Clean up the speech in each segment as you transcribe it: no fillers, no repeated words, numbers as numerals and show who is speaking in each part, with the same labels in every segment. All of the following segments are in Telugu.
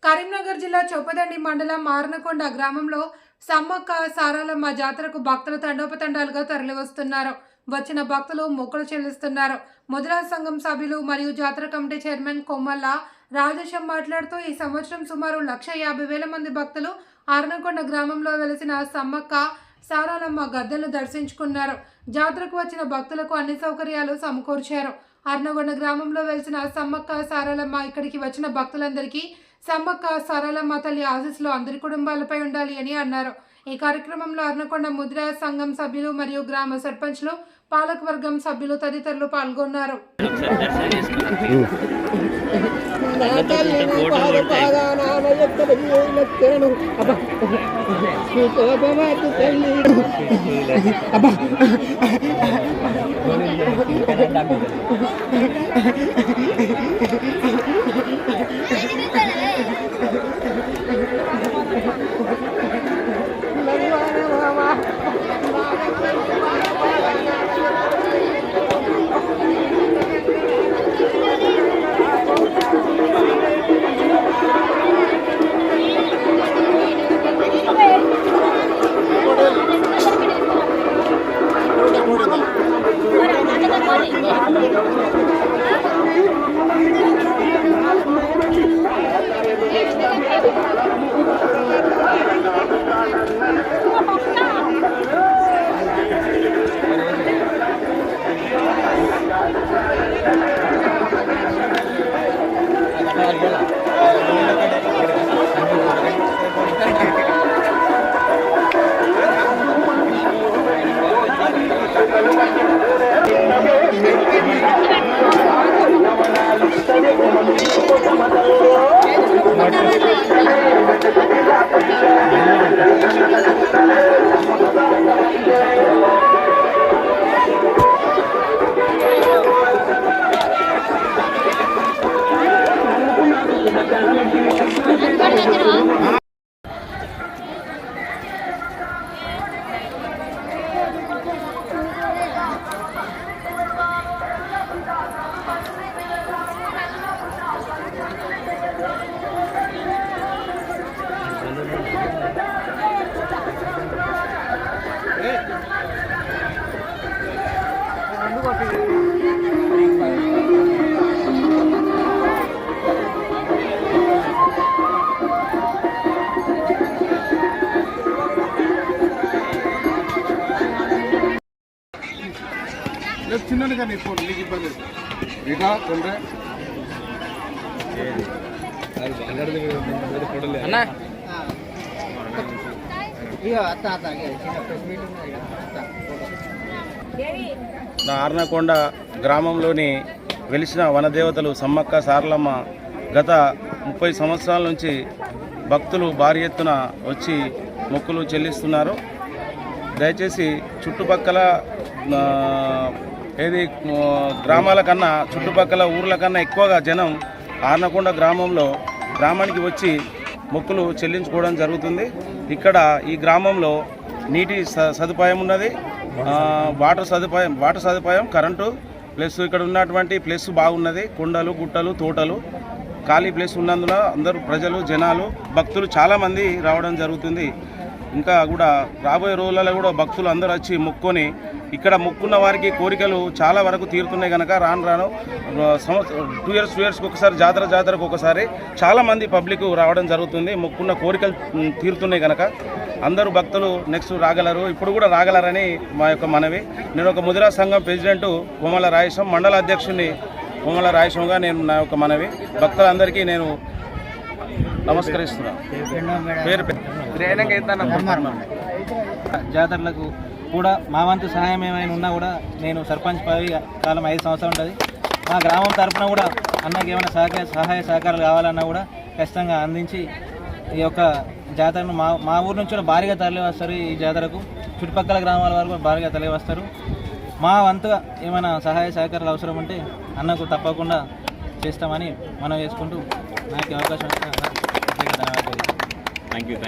Speaker 1: కరీంనగర్ జిల్లా చొప్పదండి మండలం మారనకొండ గ్రామంలో సమ్మక్క సారాలమ్మ జాతరకు భక్తులు తండోపతండాలుగా తరలివస్తున్నారు. వచ్చిన భక్తులు మొక్కులు చెల్లిస్తున్నారు. ముద్రా సంఘం సభ్యులు మరియు జాతర కమిటీ చైర్మన్ కొమ్మల్ల రాజేశం మాట్లాడుతూ ఈ సంవత్సరం సుమారు 1,50,000 మంది భక్తులు ఆర్నకొండ గ్రామంలో వెలిసిన సమ్మక్క సారాలమ్మ గద్దెలను దర్శించుకున్నారు. జాతరకు వచ్చిన భక్తులకు అన్ని సౌకర్యాలు సమకూర్చారు. ఆర్నకొండ గ్రామంలో వెలిసిన సమ్మక్క సారాలమ్మ ఇక్కడికి వచ్చిన భక్తులందరికీ సమ్మక్క సారాలమ్మ తల్లి ఆశీస్సులు అందరి కుటుంబాలపై ఉండాలి అని అన్నారు. ఈ కార్యక్రమంలో ఆర్నకొండ ముద్రా సంఘం సభ్యులు మరియు గ్రామ సర్పంచ్లు, పాలకవర్గం సభ్యులు తదితరులు పాల్గొన్నారు.
Speaker 2: చిన్న కానీ ఇప్పుడు నీకు ఇబ్బంది ఇక కొంటే
Speaker 3: ఆర్నకొండ గ్రామంలోని వెలిసిన వనదేవతలు సమ్మక్క సారలమ్మ గత 30 సంవత్సరాల నుంచి భక్తులు భారీ ఎత్తున వచ్చి మొక్కులు చెల్లిస్తున్నారు. దయచేసి చుట్టుపక్కల గ్రామాల కన్నా చుట్టుపక్కల ఊర్ల కన్నా ఎక్కువగా జనం ఆర్నకొండ గ్రామానికి వచ్చి మొక్కులు చెల్లించుకోవడం జరుగుతుంది. ఇక్కడ ఈ గ్రామంలో నీటి సదుపాయం ఉన్నది, వాటర్ సదుపాయం, కరెంటు ప్లస్ ఇక్కడ ఉన్నటువంటి ప్లస్ బాగున్నది. కొండలు, గుట్టలు, తోటలు, ఖాళీ ప్లేస్ ఉన్నందున అందరూ ప్రజలు, జనాలు, భక్తులు చాలామంది రావడం జరుగుతుంది. ఇంకా కూడా రాబోయే రోజులలో కూడా భక్తులు అందరూ వచ్చి మొక్కుని ఇక్కడ మొక్కున్న వారికి కోరికలు చాలా వరకు తీరుతున్నాయి కనుక రాను 2 ఇయర్స్కి ఒకసారి జాతరకు ఒకసారి చాలామంది పబ్లిక్ రావడం జరుగుతుంది. మొక్కున్న కోరికలు తీరుతున్నాయి కనుక అందరూ భక్తులు నెక్స్ట్ రాగలరు, ఇప్పుడు కూడా రాగలరని మా యొక్క మనవి. నేను ఒక ముద్రా సంఘం ప్రెసిడెంట్ కొమ్మల రాజేశం, మండల అధ్యక్షుడిని కొమ్మల రాజేశంగా నేను నా యొక్క మనవి భక్తులందరికీ నేను నమస్కరిస్తున్నాను.
Speaker 4: జాతరలకు కూడా మా వంతు సహాయం ఏమైనా ఉన్నా కూడా నేను సర్పంచ్ పదవి కాలం 5 సంవత్సరాలు ఉంటుంది. మా గ్రామం తరఫున కూడా అన్నకి ఏమైనా సహాయ సహకారాలు కావాలన్నా కూడా ఖచ్చితంగా అందించి ఈ యొక్క జాతరను మా ఊరు నుంచి కూడా భారీగా తరలి వస్తారు. ఈ జాతరకు చుట్టుపక్కల గ్రామాల వారు కూడా భారీగా తరలి వస్తారు. మా వంతుగా ఏమైనా సహాయ సహకారాలు అవసరం ఉంటే అన్నకు తప్పకుండా చేస్తామని మనం చేసుకుంటూ నాకు అవకాశం ఇచ్చిన ధన్యవాదాలు.
Speaker 3: Thank you.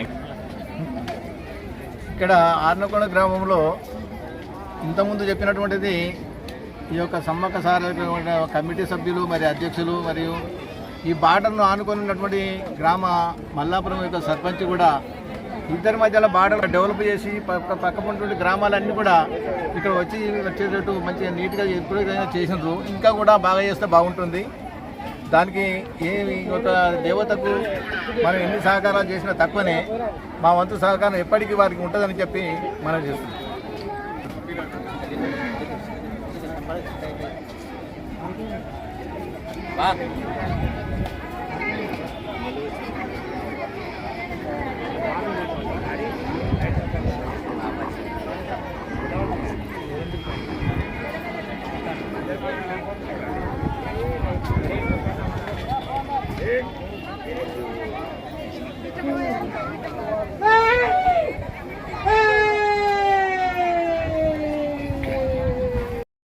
Speaker 2: ఇక్కడ ఆర్నకొండ గ్రామంలో ఇంతకుముందు చెప్పినటువంటిది ఈ యొక్క సమ్మక్క సారలమ్మ కమిటీ సభ్యులు, మరి అధ్యక్షులు, మరియు
Speaker 5: ఈ బార్డర్ను ఆనుకొని ఉన్నటువంటి గ్రామ మల్లాపురం యొక్క సర్పంచ్ కూడా ఇద్దరి మధ్యలో బార్డర్ డెవలప్ చేసి పక్కపంటి గ్రామాలన్నీ కూడా ఇక్కడ వచ్చేటట్టు మంచిగా నీట్గా ఎప్పుడైనా చేసినారు. ఇంకా కూడా బాగా చేస్తే బాగుంటుంది. దానికి ఒక దేవతకు మనం ఎన్ని సహకారాలు చేసినా తక్కువనే. మా వంతు సహకారం ఎప్పటికీ వారికి ఉంటుందని చెప్పి మనం చేస్తున్నాం.